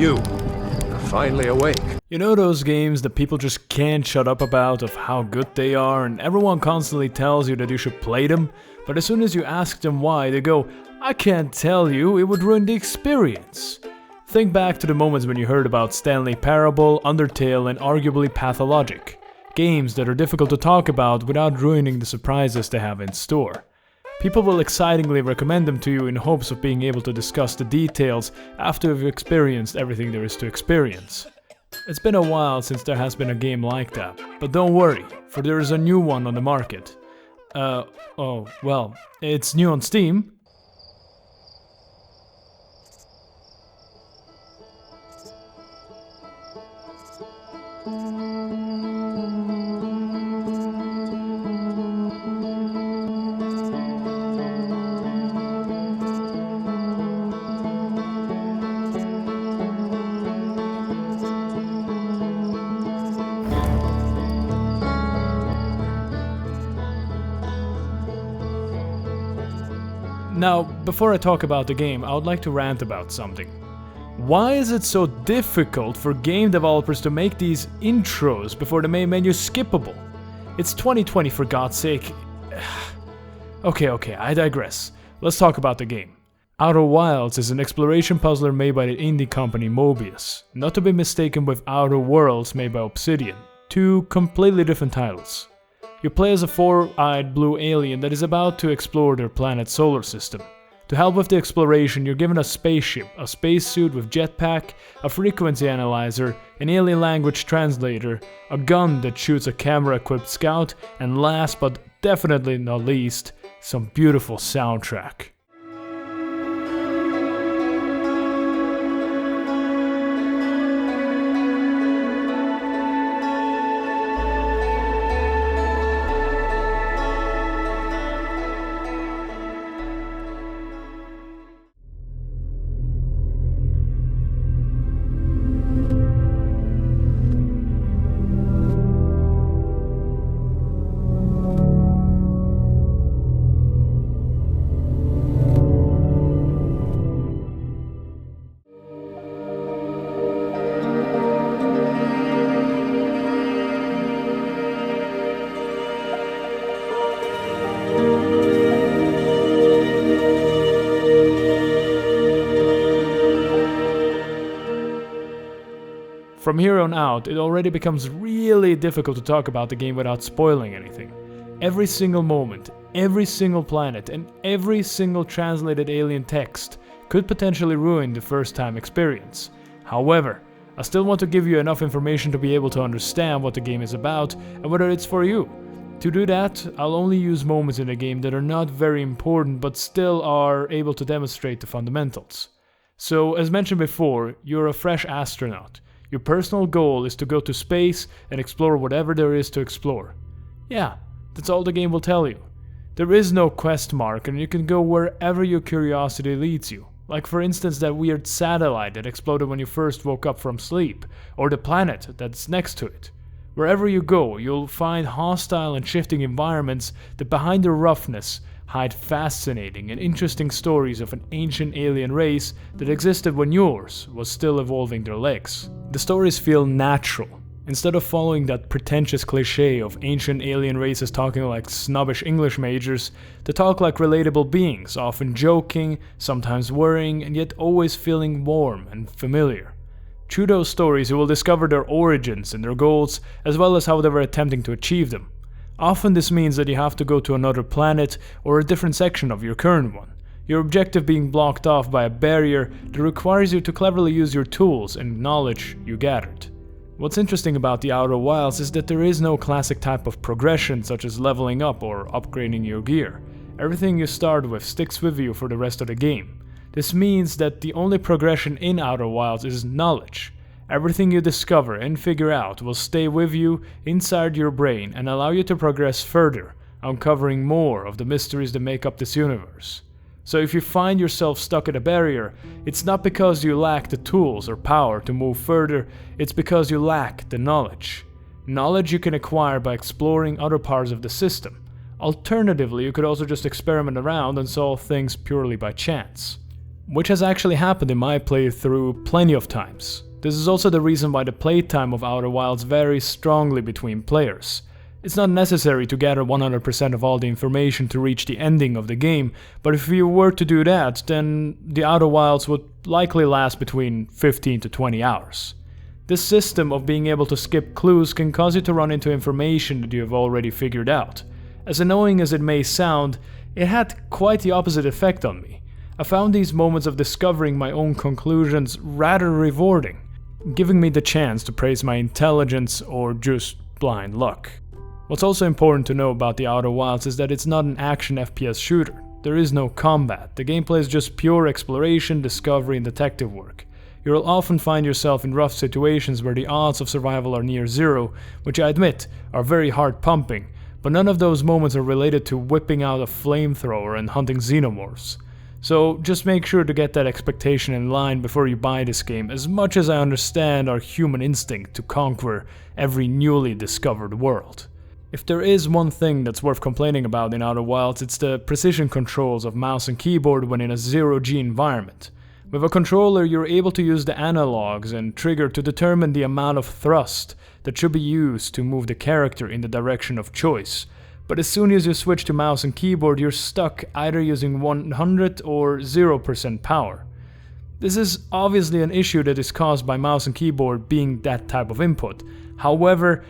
You are finally awake. You know those games that people just can't shut up about of how good they are and everyone constantly tells you that you should play them, but as soon as you ask them why, they go, "I can't tell you, it would ruin the experience." Think back to the moments when you heard about Stanley Parable, Undertale and arguably Pathologic. Games that are difficult to talk about without ruining the surprises they have in store. People will excitingly recommend them to you in hopes of being able to discuss the details after you've experienced everything there is to experience. It's been a while since there has been a game like that, but don't worry, for there is a new one on the market. It's new on Steam. Now, before I talk about the game, I would like to rant about something. Why is it so difficult for game developers to make these intros before the main menu skippable? It's 2020 for God's sake. Okay, I digress. Let's talk about the game. Outer Wilds is an exploration puzzler made by the indie company Mobius, not to be mistaken with Outer Worlds made by Obsidian, two completely different titles. You play as a four-eyed blue alien that is about to explore their planet's solar system. To help with the exploration, you're given a spaceship, a spacesuit with jetpack, a frequency analyzer, an alien language translator, a gun that shoots a camera-equipped scout, and last but definitely not least, some beautiful soundtrack. From here on out, it already becomes really difficult to talk about the game without spoiling anything. Every single moment, every single planet, and every single translated alien text could potentially ruin the first-time experience. However, I still want to give you enough information to be able to understand what the game is about and whether it's for you. To do that, I'll only use moments in the game that are not very important but still are able to demonstrate the fundamentals. So, as mentioned before, you're a fresh astronaut. Your personal goal is to go to space and explore whatever there is to explore. Yeah, that's all the game will tell you. There is no quest marker and you can go wherever your curiosity leads you. Like for instance that weird satellite that exploded when you first woke up from sleep, or the planet that's next to it. Wherever you go, you'll find hostile and shifting environments that behind their roughness hide fascinating and interesting stories of an ancient alien race that existed when yours was still evolving their legs. The stories feel natural, instead of following that pretentious cliché of ancient alien races talking like snobbish English majors. They talk like relatable beings, often joking, sometimes worrying, and yet always feeling warm and familiar. Through those stories you will discover their origins and their goals, as well as how they were attempting to achieve them. Often this means that you have to go to another planet or a different section of your current one, your objective being blocked off by a barrier that requires you to cleverly use your tools and knowledge you gathered. What's interesting about the Outer Wilds is that there is no classic type of progression such as leveling up or upgrading your gear. Everything you start with sticks with you for the rest of the game. This means that the only progression in Outer Wilds is knowledge. Everything you discover and figure out will stay with you inside your brain and allow you to progress further, uncovering more of the mysteries that make up this universe. So if you find yourself stuck at a barrier, it's not because you lack the tools or power to move further, it's because you lack the knowledge. Knowledge you can acquire by exploring other parts of the system. Alternatively, you could also just experiment around and solve things purely by chance. which has actually happened in my playthrough plenty of times. This is also the reason why the playtime of Outer Wilds varies strongly between players. It's not necessary to gather 100% of all the information to reach the ending of the game, but if you were to do that, then the Outer Wilds would likely last between 15 to 20 hours. This system of being able to skip clues can cause you to run into information that you have already figured out. As annoying as it may sound, it had quite the opposite effect on me. I found these moments of discovering my own conclusions rather rewarding, giving me the chance to praise my intelligence or just blind luck. What's also important to know about the Outer Wilds is that it's not an action FPS shooter. There is no combat. The gameplay is just pure exploration, discovery, and detective work. You'll often find yourself in rough situations where the odds of survival are near zero, which I admit are very hard pumping, but none of those moments are related to whipping out a flamethrower and hunting xenomorphs. So just make sure to get that expectation in line before you buy this game, as much as I understand our human instinct to conquer every newly discovered world. If there is one thing that's worth complaining about in Outer Wilds, it's the precision controls of mouse and keyboard when in a zero-G environment. With a controller, you're able to use the analogs and trigger to determine the amount of thrust that should be used to move the character in the direction of choice. But as soon as you switch to mouse and keyboard, you're stuck either using 100 or 0% power. This is obviously an issue that is caused by mouse and keyboard being that type of input. However,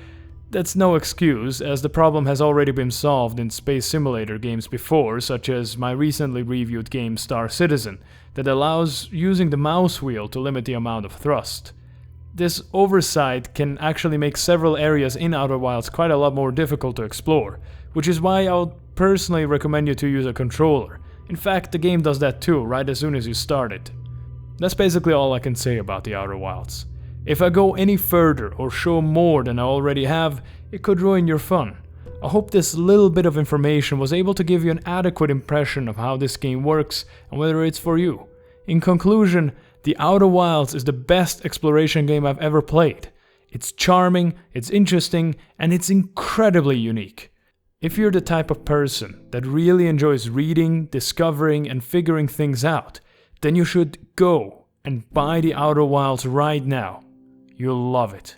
that's no excuse, as the problem has already been solved in space simulator games before, such as my recently reviewed game Star Citizen, that allows using the mouse wheel to limit the amount of thrust. This oversight can actually make several areas in Outer Wilds quite a lot more difficult to explore, which is why I would personally recommend you to use a controller. In fact, the game does that too, right as soon as you start it. That's basically all I can say about the Outer Wilds. If I go any further or show more than I already have, it could ruin your fun. I hope this little bit of information was able to give you an adequate impression of how this game works and whether it's for you. In conclusion, The Outer Wilds is the best exploration game I've ever played. It's charming, it's interesting, and it's incredibly unique. If you're the type of person that really enjoys reading, discovering, and figuring things out, then you should go and buy The Outer Wilds right now. You'll love it.